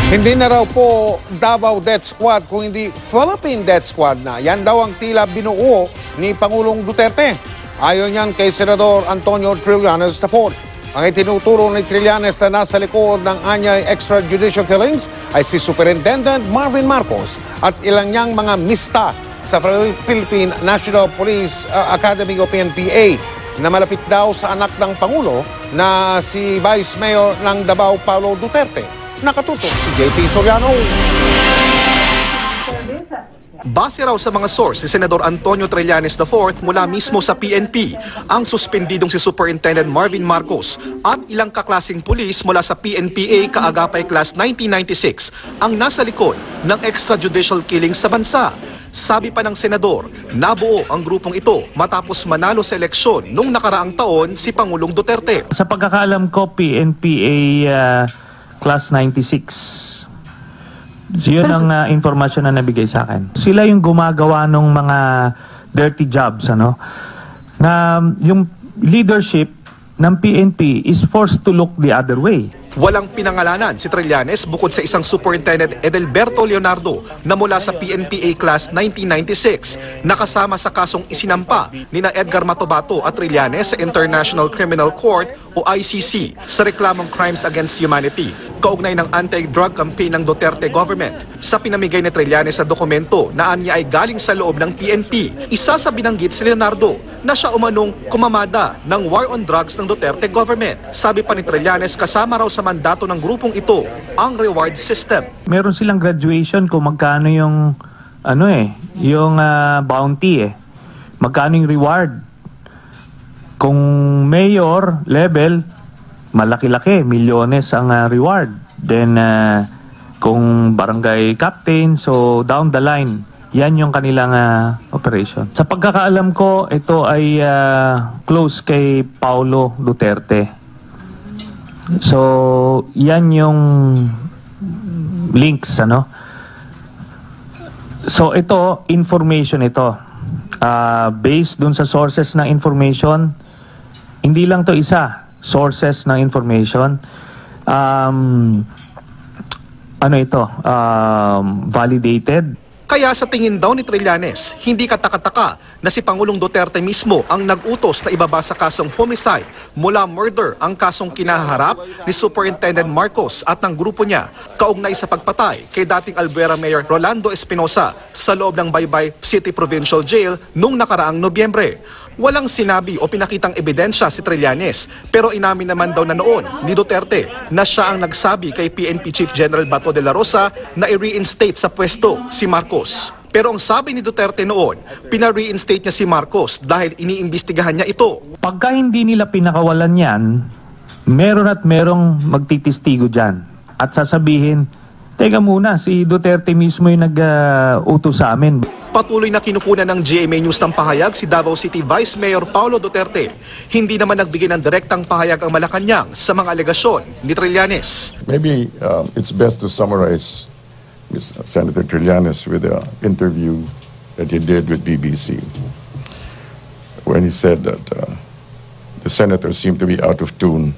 Hindi na raw po Davao Death Squad kung hindi Philippine Death Squad na. Yan daw ang tila binuo ni Pangulong Duterte. Ayon yan kay Senador Antonio Trillanes IV. Ang itinuturo ni Trillanes na nasa likod ng anyay extrajudicial killings ay si Superintendent Marvin Marcos at ilang niyang mga mista sa Philippine National Police Academy o PNPA na malapit daw sa anak ng Pangulo na si Vice Mayor ng Davao Paulo Duterte. Nakatutok si JP Soriano. Base raw sa mga source ni Senador Antonio Trillanes IV mula mismo sa PNP, ang suspendidong si Superintendent Marvin Marcos at ilang kaklasing pulis mula sa PNPA Kaagapay Class 1996 ang nasa likod ng extrajudicial killing sa bansa. Sabi pa ng senador, nabuo ang grupong ito matapos manalo sa eleksyon nung nakaraang taon si Pangulong Duterte. Sa pagkakaalam ko, PNPA Class 96. Yun ang informasyon na nabigay sa akin. Sila yung gumagawa ng mga dirty jobs, ano? Na yung leadership ng PNP is forced to look the other way. Walang pinangalanan si Trillanes bukod sa isang Superintendent Edelberto Leonardo na mula sa PNPA Class 1996 nakasama sa kasong isinampa ni na Edgar Matobato at Trillanes sa International Criminal Court o ICC sa reklamong crimes against humanity kaugnay ng anti-drug campaign ng Duterte government. Sa pinamigay ni Trillanes sa dokumento na anya ay galing sa loob ng PNP, isa sa binanggit si Leonardo na siya umanong kumamada ng war on drugs ng Duterte government. Sabi pa ni Trillanes kasama raw sa mandato ng grupong ito ang reward system. Meron silang graduation kung magkano yung yung bounty Magkano yung reward. Kung mayor level, malaki-laki, milyones ang reward. Then kung barangay captain, so down the line, yan yung kanilang operation. Sa pagkakaalam ko, ito ay close kay Paulo Duterte. So, yan yung links, ano? So, ito, information ito. Based dun sa sources ng information, hindi lang to isa. Sources ng information. Validated. Kaya sa tingin daw ni Trillanes, hindi katakataka na si Pangulong Duterte mismo ang nag-utos na ibaba sa kasong homicide mula murder ang kasong kinaharap ni Superintendent Marcos at ng grupo niya kaugnay sa pagpatay kay dating Albuera Mayor Rolando Espinosa sa loob ng Baybay City Provincial Jail noong nakaraang Nobyembre. Walang sinabi o pinakitang ebidensya si Trillanes pero inamin naman daw na noon ni Duterte na siya ang nagsabi kay PNP Chief General Bato de la Rosa na i-reinstate sa pwesto si Marcos. Pero ang sabi ni Duterte noon, pina-reinstate niya si Marcos dahil iniimbestigahan niya ito. Pagka hindi nila pinakawalan yan, meron at merong magtitistigo dyan at sasabihin, teka muna, si Duterte mismo yung nag-utos sa amin. Patuloy na kinukunan ng GMA News ng pahayag si Davao City Vice Mayor Paulo Duterte. Hindi naman nagbigay ng direktang pahayag ang Malacanang sa mga alegasyon ni Trillanes. Maybe it's best to summarize Senator Trillanes with the interview that he did with BBC when he said that the senator seemed to be out of tune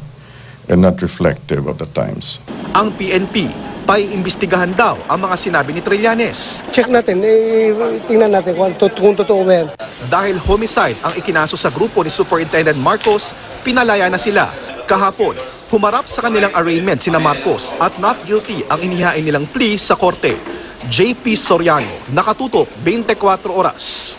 and not reflective of the times. Ang PNP paiimbestigahan daw ang mga sinabi ni Trillanes. Check natin, tingnan natin kung totoo ba yan. Dahil homicide ang ikinaso sa grupo ni Superintendent Marcos, pinalaya na sila. Kahapon, humarap sa kanilang arraignment sina Marcos at not guilty ang inihain nilang plea sa korte. JP Soriano, nakatutok 24 oras.